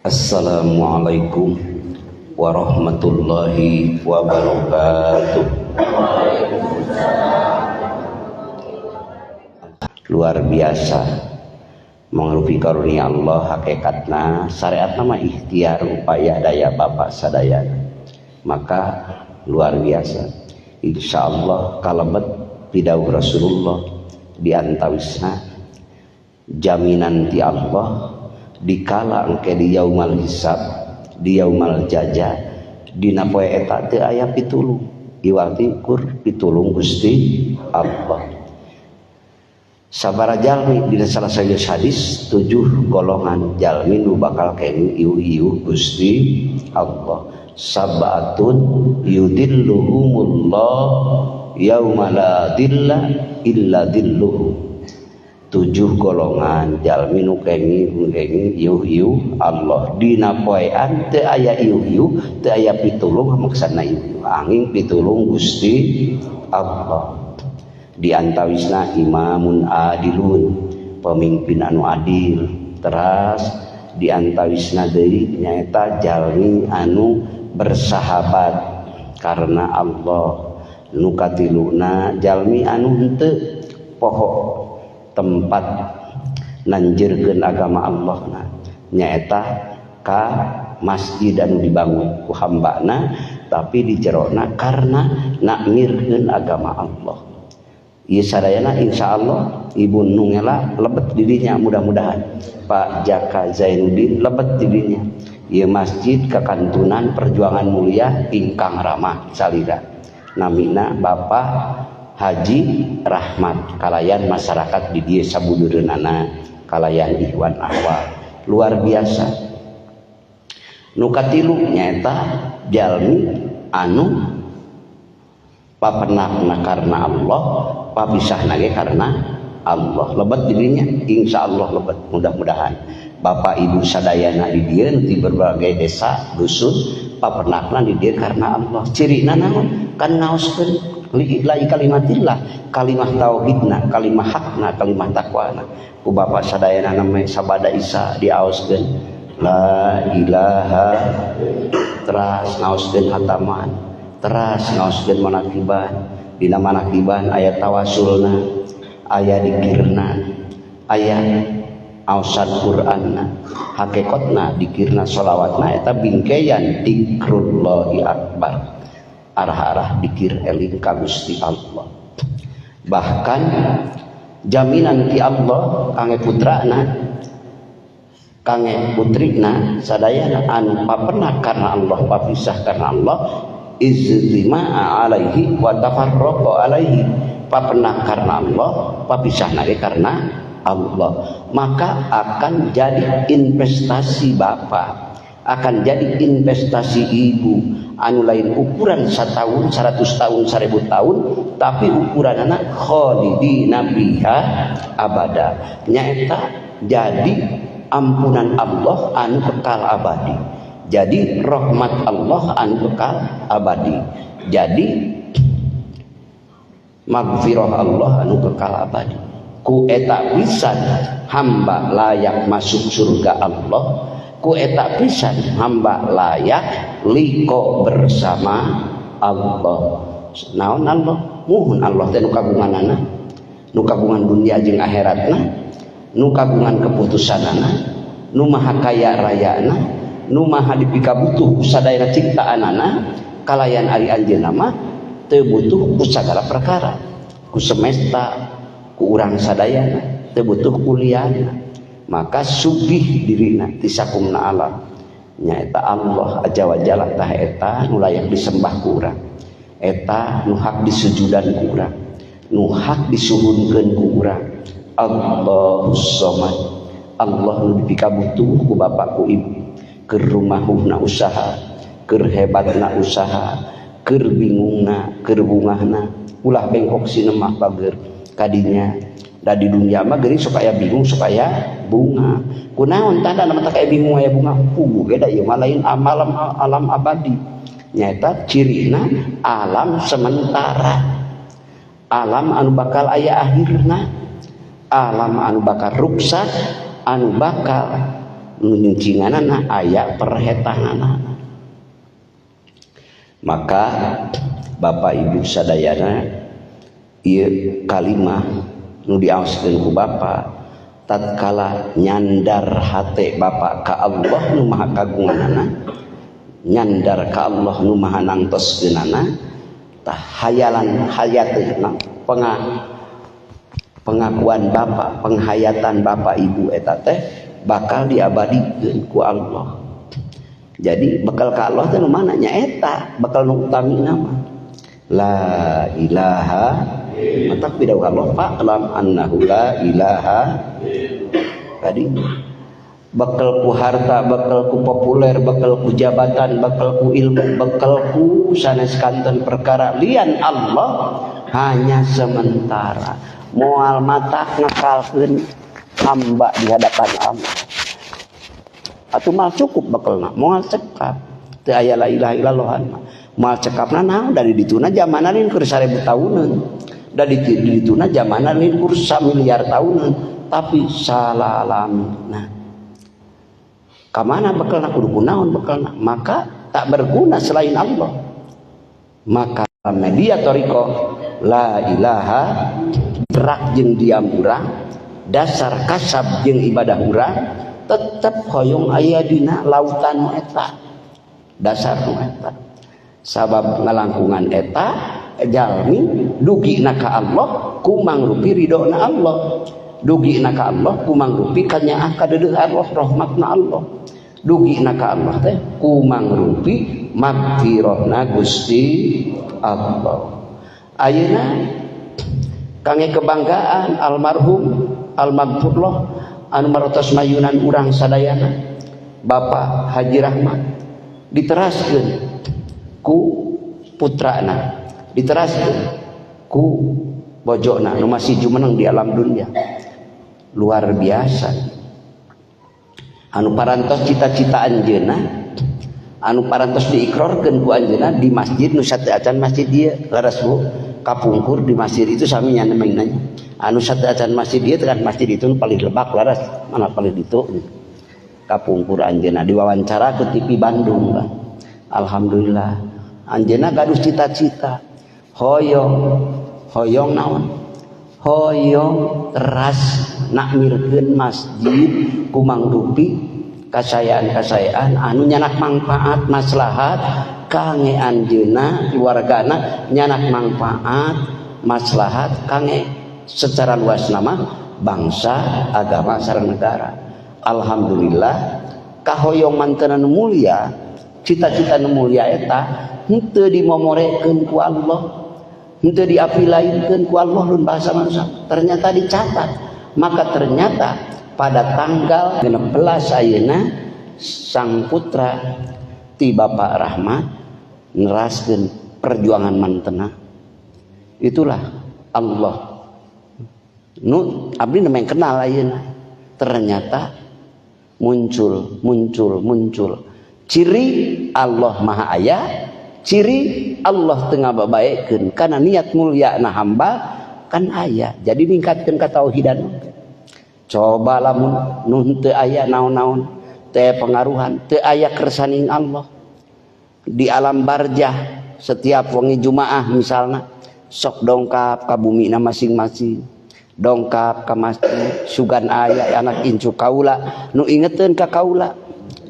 Assalamualaikum warahmatullahi wabarakatuh. Luar biasa mengrupi karunia Allah. Hakikatna syariat nama ikhtiar upaya daya bapak sadaya, maka luar biasa. Insyaallah kalebet pidau Rasulullah diantawisna jaminan ti Allah dikala engke di yaumal hisab, di yaumal jaza, dina poe eta teu aya pitulung iwati kur pitulung Gusti Allah. Sabara jalmi dina salah satu hadis 7 golongan jalmi nu bakal kenging ieu-ieu Gusti Allah. Sabatun yudilluhumullah yauma la dilla illa dilluhu. 7 golongan jalmi nu kenging ieu-ieu Allah dina poean teu aya ieu-ieu, teu aya pitulung maksudna ieu angin pitulung Gusti Allah. Di antawisna imamun adilun, pemimpin anu adil. Teras di antawisna deui nyaeta jalmi anu bersahabat karena Allah. Nu katiluna jalmi anu henteu poho tempat nanjeurkeun agama Allah na nyaeta ka masjid anu dibangun ku hambana tapi di jerona karena nakmirkeun agama Allah. Ieu sadayana insyaallah Ibu Nungela lebet dirinya, mudah-mudahan Pak Jaka Zainuddin lebet dirinya. Ieu masjid kakantunan perjuangan mulia ingkang ramah salira namina Bapak Haji Rahmat kalayan masyarakat di dieu sabudureunana kalayan Ikhwan Ahwal. Luar biasa. Nu katilu nyaeta jalmi anu papenahna karena Allah, papisahna ge karena Allah. Lebet dirinya insyaallah lebet, mudah-mudahan Bapak Ibu sadayana di dieu di berbagai desa dusun papenahna di dieu karena Allah. Cirina naon? Kan naoskeun lai kalimatillah, kalimah tauhidna, kalimah hakna, kalimah taqwana. Ku bapak sadayana name sabada isa diaoskeun la ilaha, teras naoskeun hataman, teras naoskeun manakiban. Dina manakiban aya tawasulna, aya dikirna, aya ausad Qur'anna, hakikatna dikirna sholawatna eta bingkeyan dzikrullahi akbar. Arah-arah dikir eling ka Gusti Allah. Bahkan jaminan ti Allah kangge putrana, kangge putrina sadayana anu papenah karena Allah, papisah karena Allah, iztima'a alaihi wa tafarraqa alaihi, papenah karena Allah, papisahna ge karena Allah. Maka akan jadi investasi bapak, akan jadi investasi ibu anu lain ukuran 1 tahun, 100 tahun, 1000 tahun, tapi ukuran anak khalidina biha abada, nyaeta jadi ampunan Allah anu kekal abadi, jadi rahmat Allah anu kekal abadi, jadi magfirah Allah anu kekal abadi. Ku eta pisan hamba layak masuk surga Allah, ku eta pisan hamba layak liko bersama Allah. Naon Allah? Muhun Allah teh nu kagunganana, nu kagungan dunia jeung akhiratna, nu kagungan keputusanana, nu maha kaya rayana, nu maha dipikabutuh sadaya ciptaanana, kalayan ari anjeunna mah teu butuh ku sagala perkara, ku semesta, ku urang sadayana, teu butuh kuliahna. Maka sugih dirina tisakumna alam nyaeta Allah aja wa jalla tah eta nu layak disembah ku urang, eta nu hak disujudan ku urang, nu hak disuhunkeun ku urang. Allahus Somad, Allah nu dipikabutuh ku bapak ku ibu, keur rumahna usaha, keur hebatna usaha, keur bingungna, keur bungahna, ulah bengkok sinemah bager kadinya. Da di dunia mah geuning supaya bingung supaya bunga. Kunaon tanda nama tak kayak bingung aya bunga? Beda ieu mah lain alam abadi. Nyaeta cirina alam sementara. Alam anu bakal aya akhirna. Alam anu bakal ruksak, anu bakal nyuncinganana aya perhetanganana. Maka Bapak Ibu sadayana ieu kalimah nu diaoskeun ku Bapa tatkala nyandar hate Bapa ka Allah nu maha kagunganana, nyandar ka Allah nu maha nangtoskeunana, tah hayalan hayateuna pengakuan Bapa, penghayatan Bapak Ibu eta teh bakal diabadikeun ku Allah. Jadi bakal ka Allah teh nu mana nya eta, bakal nu utami nama la ilaha matak bidau Allah fa'lam annahu la ilaha. Tadi bakal ku harta, bakal ku populer, bakal ku jabatan, bakal ku ilmu, bakal ku sanes kanten perkara lian Allah hanya sementara. Moal matak ngakalkeun hamba di hadapan Allah. Atuh mal cukup bakalna moal cekap teu aya la ilaha illallah moal cekapna naon dari dituna zamanna lin keur 1000 tahunan, dari dituna zamanna lin keur 1 miliar tahunan, tapi salalamna ka mana bakalna kudu kunaon bakalna, maka tak berguna selain Allah. Maka media thariqah la ilaha gerak jeung diam urang, dasar kasab jeung ibadah urang tetep hoyong aya dina lautan nu eta, dasar nu eta. Sabab ngalangkungan eta jalmi dugina ka Allah ku mangrupi ridona Allah, dugina ka Allah ku mangrupi kanyaah kadeudeung Allah rahmatna Allah, dugina ka Allah teh ku mangrupi magfirahna Gusti Allah. Ayeuna kangge kebanggaan almarhum almaghfurlah anu marotos mayunan urang sadayana Bapak Haji Rahmat diteraskeun ku putrana, diteraskeun ku bojona nu masih jumeneng di alam dunia. Luar biasa anu parantos cita-cita anjeunna, anu parantos diikrarkeun ku anjeunna di masjid nu sateacan masjid dieu laras Bu kapungkur di masjid itu sami nya mainannya anu sateacan masjid dieu tekan masjid itu paling lebak laras mana paling ditu kapungkur anjeunna diwawancara ke TV Bandung kan. Alhamdulillah anjeunna gaduh cita-cita hoyong naon hoyong teras nakmirkeun masjid ku mangrupi kasayaan-kasayaan anu nyanak manfaat maslahat kangge anjeunna keluargana, nyanak manfaat maslahat kangge secara luas nama bangsa, agama, sareng negara. Alhamdulillah kahoyong manteuna nu mulia, cita-cita nu mulia eta henteu dimomorekeun ku Allah, henteu diapilainkeun ku Allah lun bahasa manusia, ternyata dicatat. Maka ternyata pada tanggal 16 ayeuna sang putra ti Bapak Rahmat neraskeun perjuangan mantena. Itulah Allah nu abdi nemeng kenal ayeuna. Ternyata muncul ciri Allah maha aya, ciri Allah tengah babaekeun karena niat mulia na hamba kan aya. Jadi ningkatkeun katauhidan. Coba lamun nun teu aya naon-naon teu pengaruhan, teu aya kersaning Allah di alam barzah setiap wengi Jumaah misalna sok dongkap ka bumina masing-masing, dongkap ka masjid sugan aya anak incu kaula nu ingeteun ka kaula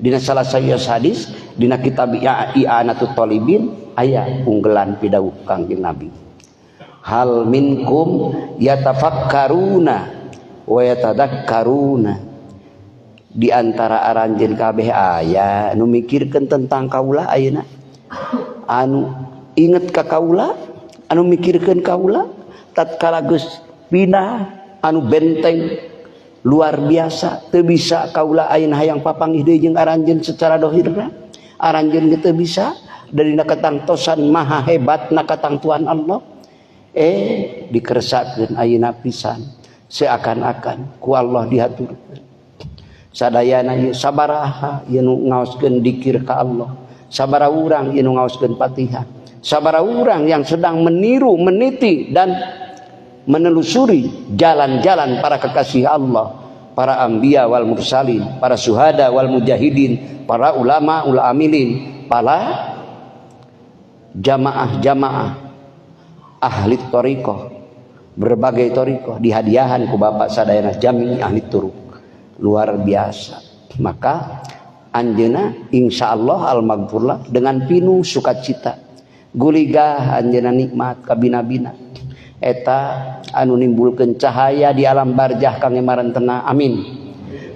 dina salah sayos hadis dina kitab I'anatut Talibin aya unggelan pidawu Kangjeng Nabi, hal minkum yatafakkaruna wa yatadakkaruna, di antara aranjeun kabeh aya nu mikirkeun tentang kaula ayeuna, anu inget ka kaula, anu mikirkeun kaula tatkala geus pindah anu benteng luar biasa teu bisa kaula ayeuna hayang papanggih deui jeung aranjeun secara dohirna, aranjeun teu bisa dari nakatangtosan maha hebatna katangtuan Allah dikeresakeun ayeuna pisan seakan-akan ku Allah dihaturkeun. Sadayana ieu sabaraha ieu nu ngaoskeun dikir ka Allah, sabaraha urang ieu nu ngaoskeun Fatihah, sabaraha urang yang sedang meniru, meniti dan menelusuri jalan-jalan para kekasih Allah para anbiya wal mursalin, para syuhada wal mujahidin, para ulama ul amilin, para jamaah-jamaah ahli thariqah, berbagai thariqah dihadiahan ku bapak sadayana jami ahli turuk luar biasa. Maka anjeuna insyaallah al-maghfurlah dengan pinuh sukacita guligah anjeuna nikmat kabina-bina eta anu nimbulkeun cahaya di alam barjah kangge marantena amin,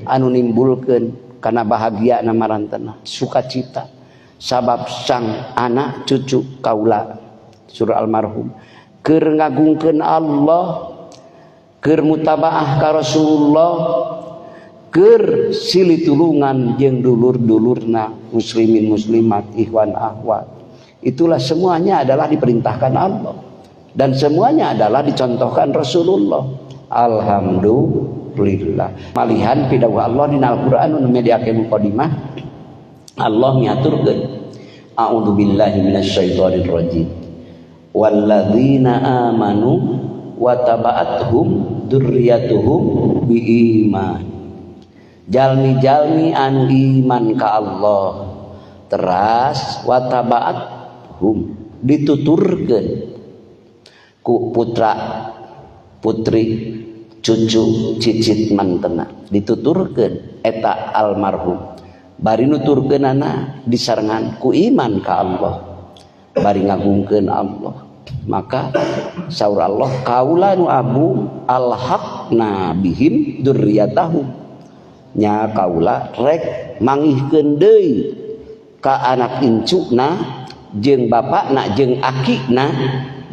anu nimbulkeun kana bahagia na marantena sukacita sabab sang anak cucu kaula surah almarhum keur ngagungkeun Allah, keur mutabaah ka Rasulullah, keur silitulungan jeung dulur-dulurna muslimin muslimat ikhwan akhwat. Itulah semuanya adalah diperintahkan Allah dan semuanya adalah dicontohkan Rasulullah. Alhamdulillah. Malihan pidawuh Allah dina Al-Qur'an nu mediake muqaddimah Allah ngaturkeun a'udzubillahi minasyaitonir rajim. Walladzina amanu wa taba'athum dzurriyyatuhum biiman. Jalmi-jalmi anu iman ka Allah teras wa taba'athum dituturkeun ku putra putri cucu cicit mantena dituturkeun eta almarhum bari nuturkeunana disarengan ku iman ka Allah bari ngagungkeun Allah. Maka saur Allah kaula nu abu alhaqna bihim dzurriyyatahum nya kaula rek mangihkeun deui ka anak incuna jeung bapakna jeung akina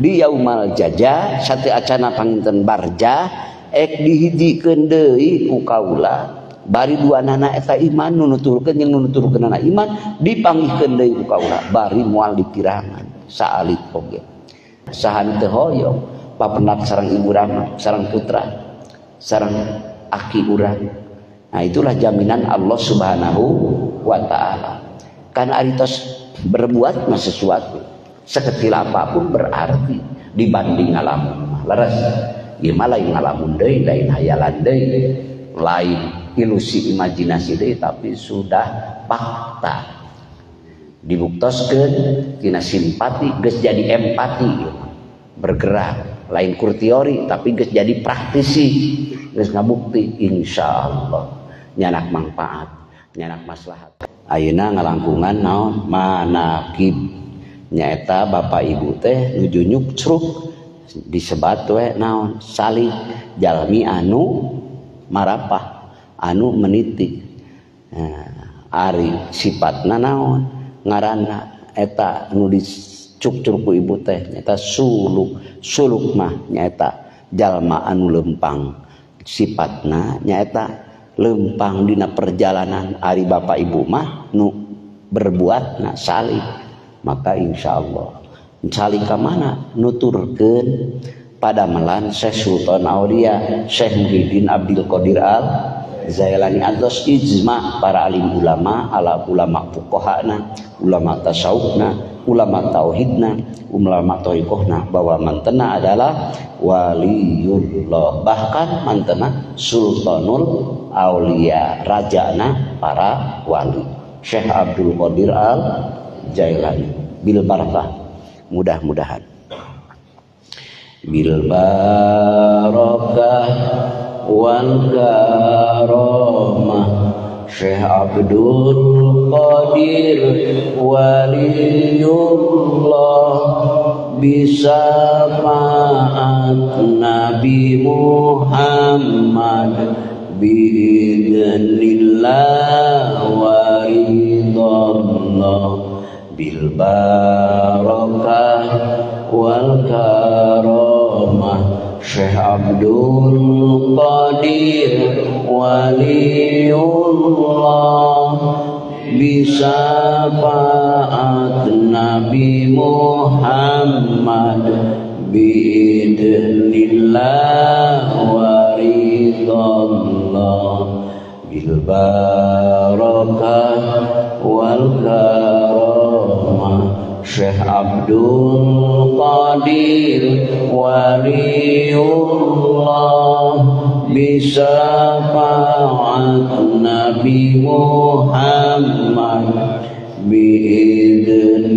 di yaumal jaja sate acana panginten barja ek dihijikeun deui ku kaula bari duanana eta iman nu nuturkeun jeung nu nuturkeunana iman dipanggihkeun deui ku kaula bari moal dikirangan saalit oge sahan teu hoyong papendak sareng ibu rama sareng putra sareng aki urang. Nah itulah jaminan Allah Subhanahu wa taala. Kan ari tos berbuat mah sesuatu sekecil apapun berarti dibanding ngalamun leres ieu mah lain ngalamun deui lain hayalan deui lain ilusi imajinasi deui tapi sudah fakta dibuktoskeun tina simpati geus jadi empati bergerak lain kur teori tapi geus jadi praktisi geus ngabukti insyaallah nyanak manfaat nyanak maslahat. Ayeuna ngalangkungan naon manakib nyaeta bapak ibu teh nuju nyukruk disebat we naon salih jalmi anu marapah anu meniti. Ari sifatna naon ngaranna eta anu dicukcuk ku ibu teh nyaeta suluk mah nyaeta jalma anu lempang sifatna nyaeta lempang dina perjalanan ari bapak ibu mah nu berbuat na salih. Maka insyaallah salih ka mana nuturkeun padamelan Syekh Sultan Aulia Syekh Muhyiddin Abdul Qadir Al Zailani atas ijma para alim ulama ala ulama fuqahana ulama tasawufna ulama tauhidna ulama thariqahna bahwa mantena adalah waliullah bahkan mantena sultanul aulia rajana para wali Syekh Abdul Qadir Al Jailani bil barakah mudah-mudahan bil barakah wal karamah Syekh Abdul Qadir waliullah bisyafaat Nabi Muhammad biidznillah wa ridallah bil barakah wal karamah Syekh Abdul Qadir waliullah bisyafaat Nabi Muhammad biidznillah wa ridallah bil barakah wal karamah Syekh Abdul Qadir waliullah bisyafaat Nabi Muhammad biidznillah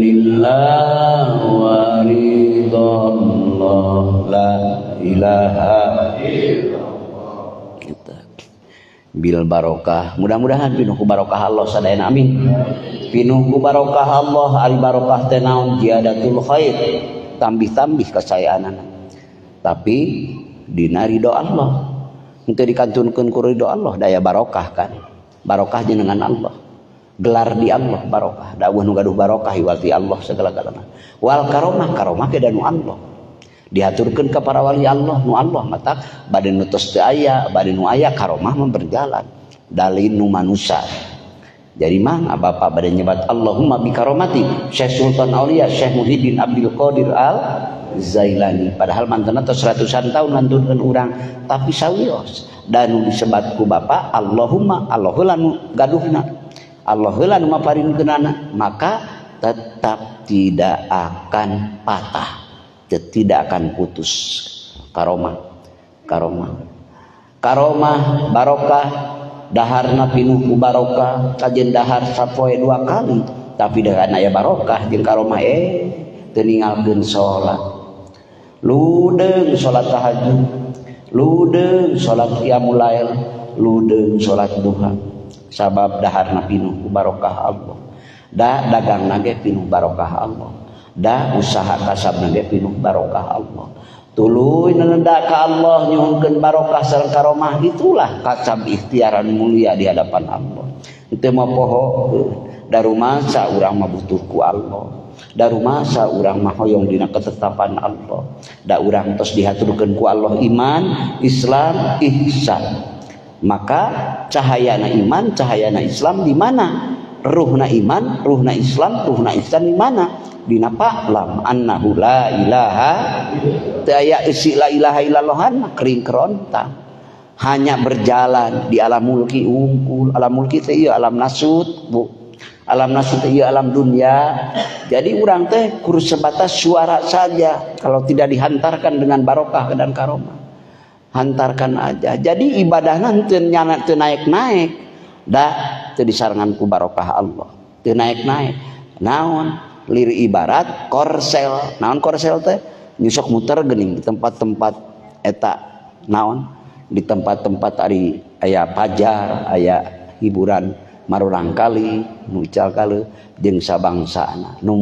wa ridallah la ilaha illallah. Kita bil barokah, mudah-mudahan pinuh ku barokah Allah sadayana amin. Pinuh ku barokah Allah, ari barokah teh naon jiadatul khair, tambih-tambih kasayanana. Tapi dina ridho Allah, henteu dikantunkeun ku ridho Allah daya barokah kan. Barokah jenengan Allah. Gelar di Allah barokah, dawuh nu gaduh barokah iwati Allah segala-galana. Wal karomah, karomah ke danu Allah. Diaturkeun ka para wali Allah nu Allah mata bade nu tos teu aya, bade nu aya karomah mah berjalan. Dalin nu manusia. Jadi mah bapak bade nyebat Allahumma bi karomati Syekh Sultan Aulia Syekh Muhyiddin Abdul Qadir Al Zailani. Padahal mantena tos ratusan tahun ngantunkeun urang, tapi sawios. Dan nu disebat ku bapak Allahumma, Allah heula nu gaduhna. Allah heula nu maparinkeunana, maka tetap tidak akan patah, tidak akan putus. Karomah, karomah, karomah barokah, daharna pinuh ku barokah, kajen dahar sapoe 2 kali, tapi dengan aya barokah jeung karomah teu ninggalkeun salat. Ludeung salat tahajud, ludeung salat qiyamul lail, ludeung salat duha. Sabab daharna pinuh ku barokah Allah. Da dagang nage pinuh barokah Allah. Da usaha kasab nage pinuh barokah Allah. Tuluy nanda ka Allah nyuhunkeun barokah sareng karomah, itulah kasab ikhtiaran mulia di hadapan Allah. Teu mah poho daru masa urang mah butuh ku Allah. Daru masa urang mah hoyong dina ketetapan Allah. Da urang tos dihaturkeun ku Allah iman, Islam, ihsan. Maka cahayana iman, cahayana Islam di mana? Ruhna iman, ruhna Islam, ruhna ihsan di mana? Dina fa'lam annahu la ilaha teu aya isi la ilaha illallah kering kerontang. Hanya berjalan di alam mulki unggul, alam mulki teh ieu alam nasut, Bu. Alam nasut teh ieu alam dunia. Jadi urang teh kudu sebatas suara saja kalau tidak dihantarkan dengan barokah dan karomah. Hantarkan aja. Jadi ibadahna teu naik-naik. Da teu disarengan ku barokah Allah. Teu naik-naik. Naon? Lir ibarat korsel. Naon korsel teh? Nyusok muter geuning di tempat-tempat eta. Naon? Di tempat-tempat ari aya pajar, aya hiburan marurang kali, nu ical kali jeung sabangsana. Nu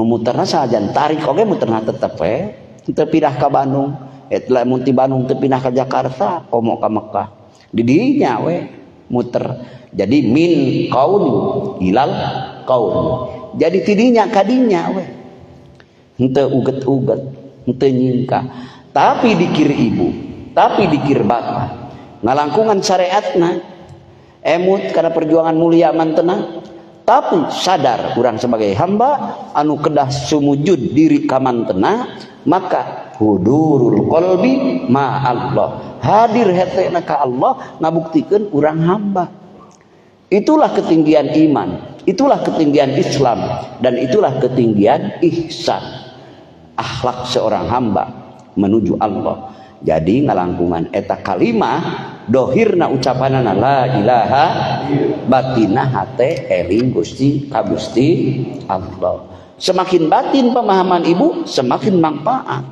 muterna sajan tarik oge muterna tetep teu pindah ka Bandung. Lamun ti Bandung teu pindah ka Jakarta, komo ka Mekah. Di dinya we muter. Jadi min qaul ilal qaul. Jadi tidinya kadinya we. Henteu uget-uget, henteu nyingka. Tapi dikir ibu, tapi dikir bapak. Ngalangkungan syariatna. Emut karena perjuangan mulia mantena. Tapi sadar urang sebagai hamba anu kedah sumujud diri ka mantena, maka hudurul qalbi ma Allah, hadir hetena ka Allah ngabuktikeun urang hamba. Itulah ketinggian iman, itulah ketinggian Islam, dan itulah ketinggian ihsan, akhlak seorang hamba menuju Allah. Jadi ngalangkungan eta kalimah dohirna ucapanana la ilaha, batinna hate eling Gusti ka Gusti Allah. Semakin batin pemahaman ibu, semakin manfaat,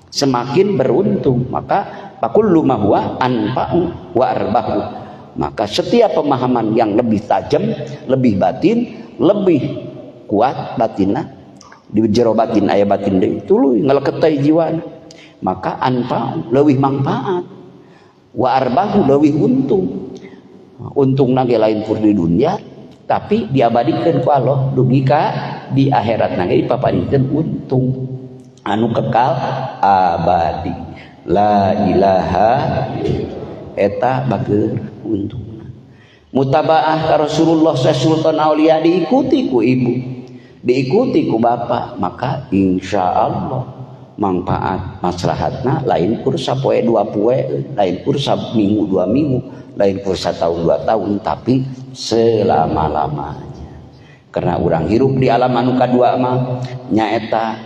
semakin beruntung. Maka fakullu ma huwa anfa'u wa arbahu. Maka setiap pemahaman yang lebih tajam, lebih batin, lebih kuat batinna, di jero batin aya batin deui tuluy ngaleketei jiwana, maka anfa'u leuwih manfaat, wa arbahu leuwih untung. Untungna ge lain pur di dunia, tapi diabadikeun ku Allah dugi ka di akhirat nage dipaparikeun untung anu kekal abadi. La ilaha eta bageur untungna. Mutabaah ka Rasulullah Sultan Aulia diikuti ku ibu, diikuti ku bapak, maka insyaallah manfaat maslahatna lain kur sapoe 2 poe, lain kur saminggu 2 minggu, lain kur satahun 2 tahun, tapi selama-lamanya. Karena urang hirup di alam anu kadua mah nyaeta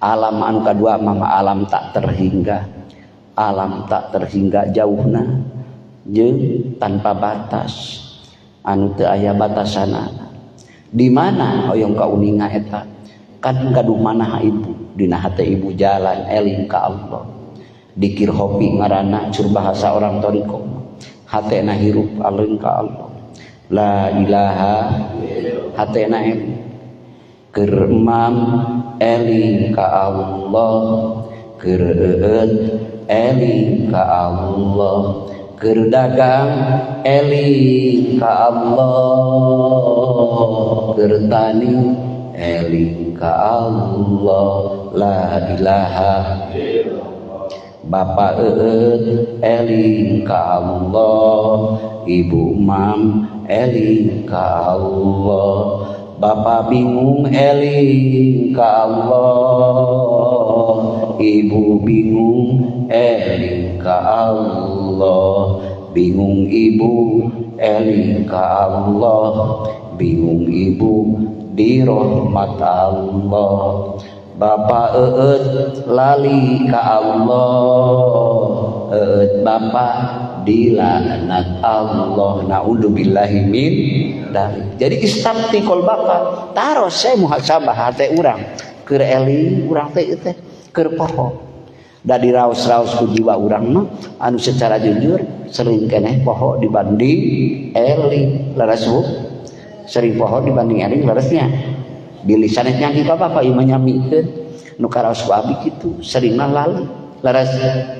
alam anu kadua mah alam tak terhingga, alam tak terhingga jauhna jeung tanpa batas anu teu aya batasana. Di mana hoyong kauninga eta kan gaduh manah ibu dina hate ibu jalan eling ka Allah. Dikir hopi ngaranna cur bahasa orang toriko hatena hirup eling ka Allah. La ilaha hatena eling keur emam eling ka Allah, keur eling ka Allah, keur dagang eling ka Allah, keur tani eling ka Allah. La ilaha Bapak eling ka Allah, Ibu Mam eling ka Allah, Bapak bingung eling ka Allah, Ibu bingung eling ka Allah, bingung ibu eling ka Allah, bingung ibu di rahmat Allah. Bapak lali ka Allah, bapak dilaknat Allah. Naudzubillahi min dzalik. Jadi istamtikol bapak taros saya muhasabah hate urang keur eling urang teh teh keur poho. Da diraos-raos ku jiwa urang mah anu secara jujur sering keneh poho dibanding eling laras sering poho dibanding eling larasnya. Di lisannya nyangki ka bapak ieu mah nyamikeun nu karaos ku abi kitu seringna lali laras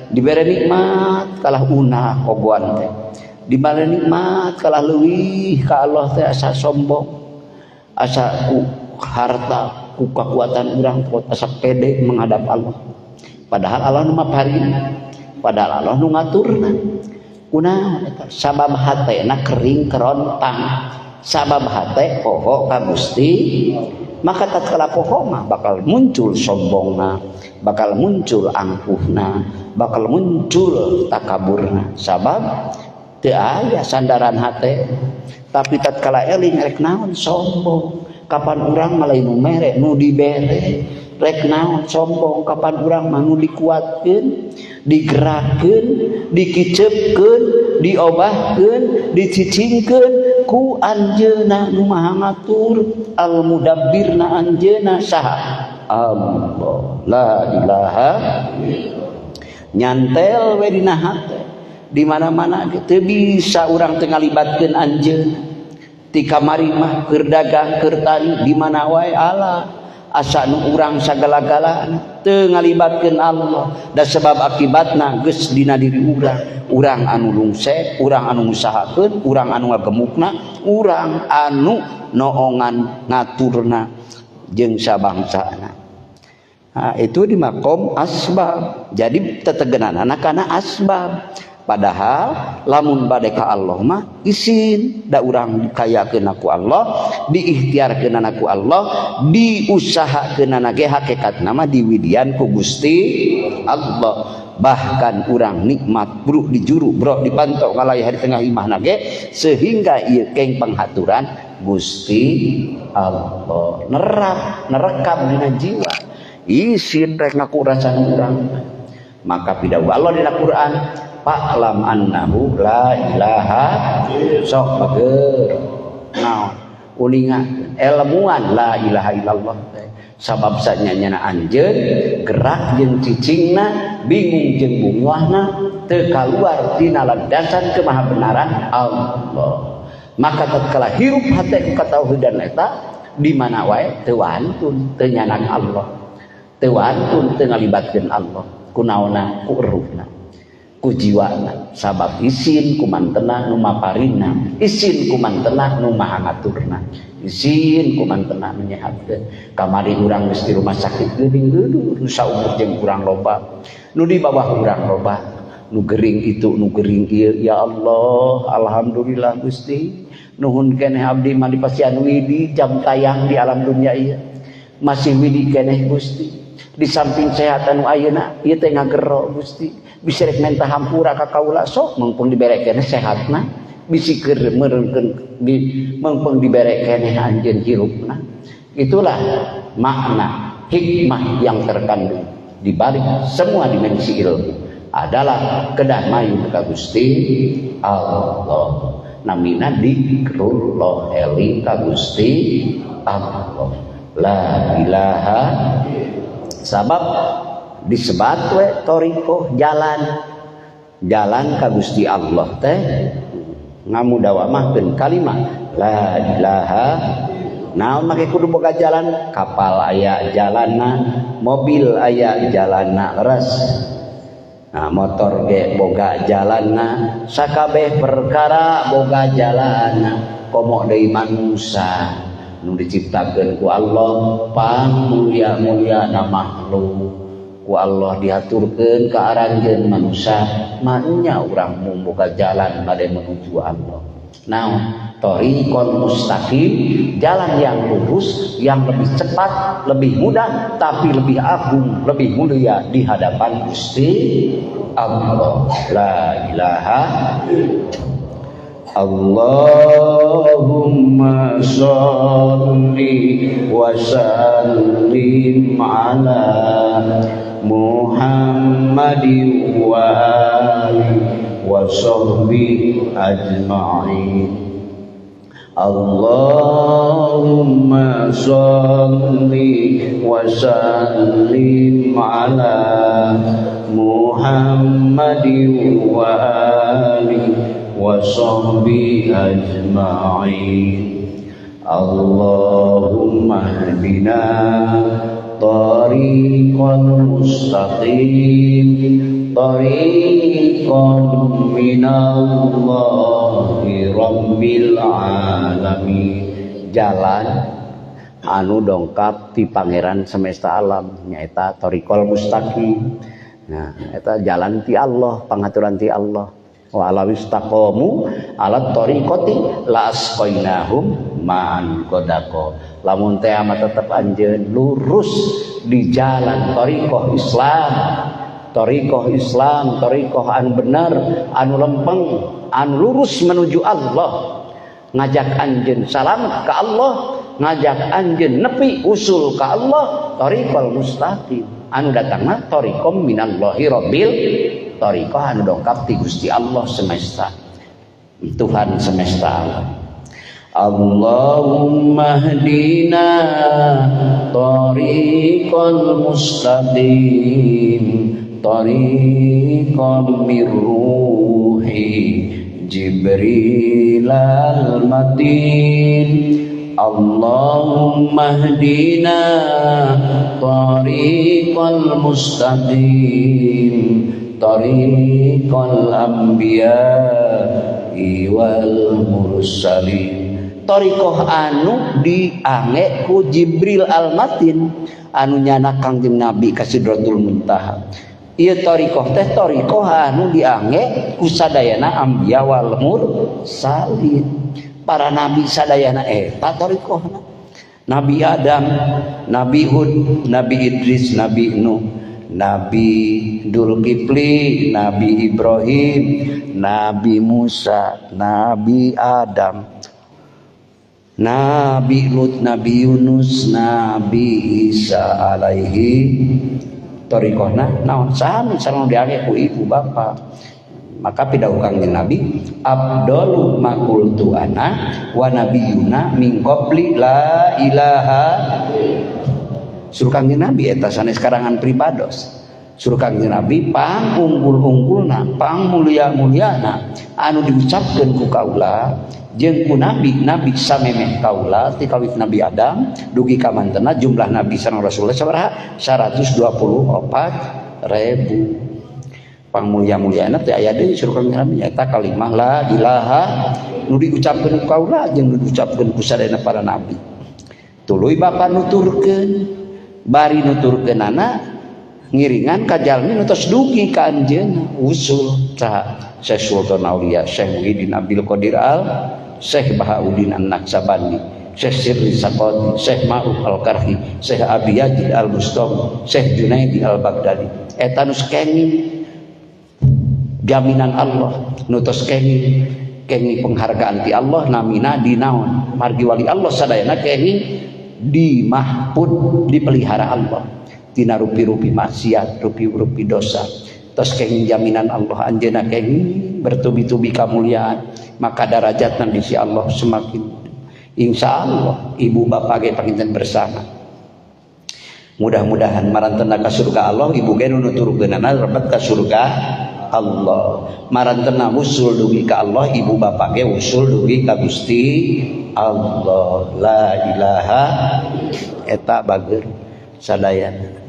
dibere nikmat kalah unah ogoan teh, dibere nikmat kalah leuwih ka Allah teh asa sombong, asa ku harta ku kekuatan urang asa pede menghadap Allah. Padahal Allah nu maparina, padahal Allah nu ngaturna. Kunaon eta? Sabab hatena kering kerontang, sabab hate poho ka Gusti. Maka tatkala poho mah bakal muncul sombongna, bakal muncul angkuhna, bakal muncul takaburna. Sabab teu aya sandaran hate. Tapi tatkala eling rek naon sombong. Kapan urang mah lain nu mere nu dibere. Rek naon sombong kapan urang mah nu dikuatkeun, digerakkeun, dikicepkeun, diobahkeun, dicicingkeun ku anjeunna nu maha ngatur, al mudabbirna anjeunna saha Allah. La ilaha nyantel we dina hate di mana-mana teu bisa urang teu ngalibatkeun anjeunna. Ti kamari mah keur dagang keur tani di mana wae Allah asa nu urang sagala-galana teu ngalibatkeun Allah. Da sebab akibatna geus dina diri urang anu lungsek, urang anu ngusahakeun, urang anu ngagemukna, urang anu noongan ngaturna jeung sabangsana. Nah, itu di makom asbab. Jadi tetegenanana kana asbab. Padahal lamun bade ka Allah mah isin da urang dikayakeun ku Allah, diikhtiarkeun ku Allah, diusahakeun ge hakikatna mah diwidian ku Gusti Allah. Bahkan urang nikmat bro dijuru bro dipantau ngalaya hari tengah imahna ge sehingga ieu keng panghaturan Gusti Allah nerekam dina jiwa isin rek ngakurasan urang. Maka pidawa Allah dina Quran fa'lam annahu la ilaha sok bager naon uninga ilmuan la ilaha illallah sabab sanyana anjeun gerak jeung cicingna bingung jeung bungwahna teu kaluar dina landasan kemahabenaran Allah. Maka tatkala hirup hate ka tauhidan eta di mana wae teu wantun teu nyanang Allah, teu wantun teu ngalibatkeun Allah kunaonna ku ruhna ku jiwana. Sabab isin kumantena nu maparina, isin kumantena nu maha ngaturna, isin kumantena nu nyehatkeun. Kamari urang geus di rumah sakit geuning-geuning nu saumur jeung urang loba, nu di bawah urang loba, nu gering itu nu gering ieu. Ya Allah, alhamdulillah Gusti, nuhun keneh abdi mah dipasihan widi jam tayang di alam dunia ieu. Masih widi keneh Gusti. Di samping sehat anu ayeuna ieu teh ngagero Gusti. Bisa rek menta hampura ka kaula sok mengpung diberekeun sehatna, bisi keur meureunkeun mengpung diberekeun anjeun hirupna. Itulah makna hikmah yang terkandung di balik semua dimensi ilmu. adalah kedah mayu ka Gusti Allah. Namina dzikrullah eling ka Gusti Allah. La ilaha sabab disebat we thariqah jalan ka Gusti Allah teh ngamudawamahkeun kalimat la ilaha. Naon make kudu boga jalan? Kapal aya jalanna, mobil aya jalanna leres. Nah, motor ge boga jalanna, sakabeh perkara boga jalanna. Komo deui manusa nu diciptakeun ku Allah pamulya-mulyana makhluk. Ku Allah diaturkeun ka aranjeun manusia, maknya urang boga jalan bade menuju Allah. Naon? Thariqul mustaqim, jalan yang lurus, yang lebih cepat, lebih mudah, tapi lebih agung, lebih mulia di hadapan Gusti Allah. La ilaha Allahumma sholli wa sallim ala Muhammadin wa alihi wa sahbihi ajma'in. Allahumma sholli wa sallim ala Muhammadin wa alihi wa sahbihi ajma'in. Allahumma hdina tariqal mustaqim tariqan minallahi rabbil alamin. Jalan anu dongkap ti pangeran semesta alam nyaeta tariqal mustaqim. Nah, eta jalan ti Allah, pangaturan ti Allah. Wa alawistaqamu ala tariqati la asqainahum ma'an qadaqo. Lamun teh mah tetep anjeun lurus di jalan tariqah Islam. Tariqah Islam, tariqah anu bener, anu lempeng, anu lurus menuju Allah. Ngajak anjeun salam ka Allah, ngajak anjeun nepi usul ka Allah, tariqal mustaqim. Anu datangna tariqam minallahi rabbil tariqah anu dongkap ti Gusti Allah semesta. Tuhan semesta alam. Allahumma hdina tariqal mustaqim tariqam mir ruhi Jibril al-matin. Allahumma hdina tariqal mustaqim tariqal anbiya'i wal mursalin. Tariqah anu diange ku Jibril al-matin anu nyana Kangjeng Nabi ka Sidratul Muntaha. Ieu tariqah teh tariqah anu diange ku sadayana anbiya wal mursalin. Para nabi sadayana eta tariqahna. Nabi Adam, Nabi Hud, Nabi Idris, Nabi Nuh, Nabi Dzulkifli, Nabi Ibrahim, Nabi Musa, Nabi Adam, Nabi Lut, Nabi Yunus, Nabi Isa alaihi tariqahna naon sami sareng diange ku ibu bapa. Maka pidhawu Kangjeng Nabi, afdalu ma qultu ana wa nabiyuna min qabli la ilaha. Suruh Kangjeng Nabi eta sanes karangan pribados. Suruh Kangjeng Nabi pangunggul-unggulna, pangmulia-muliana anu diucapkeun ku kaula jeung ku nabi samemeh kaula ti kawit Nabi Adam dugi ka mantenna jumlah nabi sareng rasul sabaraha 124.000. Pangmulia-muliana teh aya deui suruh Kangjeng Nabi nyaeta kalimah la ilaha nu diucapkeun ku kaula jeung nu diucapkeun ku sadayana para nabi. Tuluy bapa nuturkeun bari nuturkeunana ngiringan ka jalmi nu tos dugi ka anjeunna usul saha Syekh Sultan Aulia Syekh Muhyiddin Abdul Qadir Al Syekh Bahauddin An-Naqsabandi, Syekh Sirri Saqati, Syekh Ma'ruf Al-Karhi, Syekh Abi Yazid Al-Bustami, Syekh Junaidi Al-Baghdadi. Eta nu kenging jaminan Allah, nu tos kenging penghargaan ti Allah namina dinaon margi wali Allah sadayana kenging di mahfud dipelihara Allah tina rupi-rupi maksiat, rupi-rupi dosa. tos kenging jaminan Allah anjeunna kenging bertubi-tubi kamuliaan maka darajatna di sisi Allah semakin insya Allah ibu bapak ge panginten bersama mudah-mudahan marantena ka surga Allah ibu ge nu nuturkeunana rebet ka surga Allah marantena usul dugi ka Allah ibu bapak ge usul dugi ka Gusti Allah la ilaha eta bager sadayana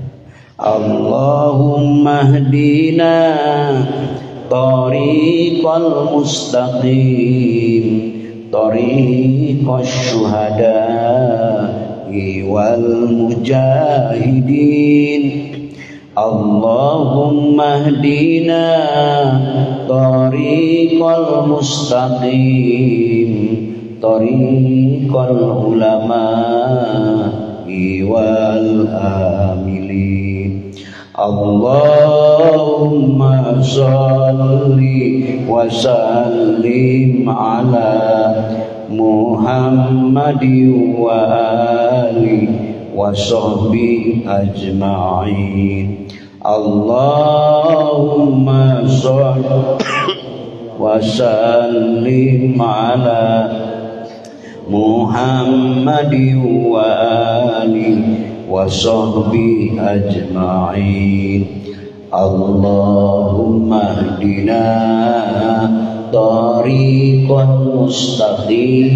Allahumma hdina tariqal mustaqim tariqash syuhada wal mujahidin Allahumma hdina tariqal mustaqim tariqal ulama wal amilin Allahumma salli wa sallim ala Muhammadin wa ali wa sahbihi ajma'in Allahumma salli wa sallim ala Muhammadin wa ali wa sahbihi ajma'in Allahumma hdina tariqan mustaqim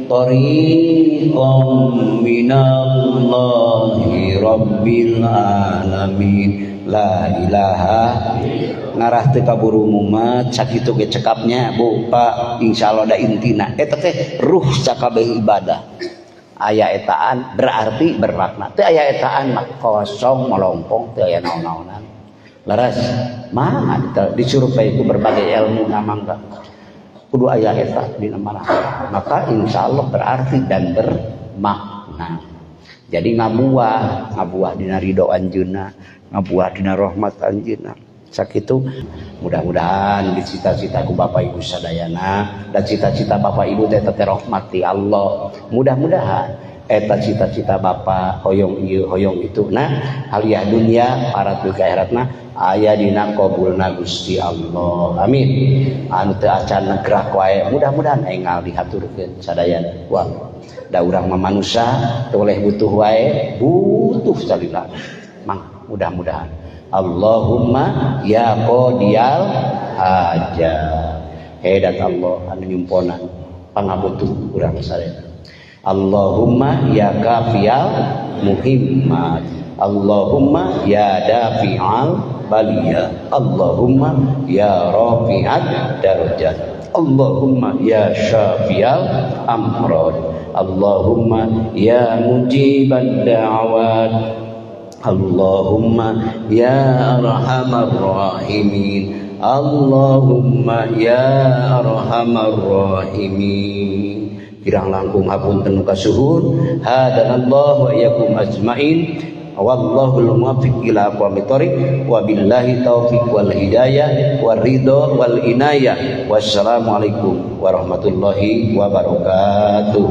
tariqan minallahi rabbil alamin la ilaha ngarah teu kaburu mumat sakitu ge cekapnya Bu Pak insyaallah da intina eta teh ruh sakabeh ibadah aya etaan berarti bermakna teu aya etaan mah kosong melompong teu aya naon-naonan laras mah disuruh bae ku berbagai ilmu namangga kudu aya eta dina mana maka insyaallah berarti dan bermakna jadi ngabuah dina ridho anjeunna ngabuah dina rahmat anjeunna sakitu mudah-mudahan di cita-cita ku Bapak Ibu sadayana dan cita-cita Bapak Ibu teh rahmati Allah mudah-mudahan eta cita-cita Bapak hoyong ieu hoyong itu nah haliah dunia parat duka akhiratna aya dina qabulna Gusti Allah amin anu teu acan gerak wae mudah-mudahan enggal dihaturkeun sadayana wah da urang mah manusia teu oleh butuh wae butuh salila mang mudah-mudahan Allahumma ya qadiyal hajat hedat Allah anu nyumponan pangabutuh urang sadaya Allahumma ya kafiyal muhimmat Allahumma ya dafi'al baliyah Allahumma ya rafi'ad darajat Allahumma ya syafiyal amrad Allahumma ya mujibad da'awat Allahumma ya arhamar rahimin Allahumma ya arhamar rahimin kirang langkung hapunten kasuhun hadanallahu wa iyyakum ajmain wallahul muwaffiq ila aqwamit thoriq wa billahi taufiq wal hidayah war ridha wal inayah wassalamu alaikum warahmatullahi wabarakatuh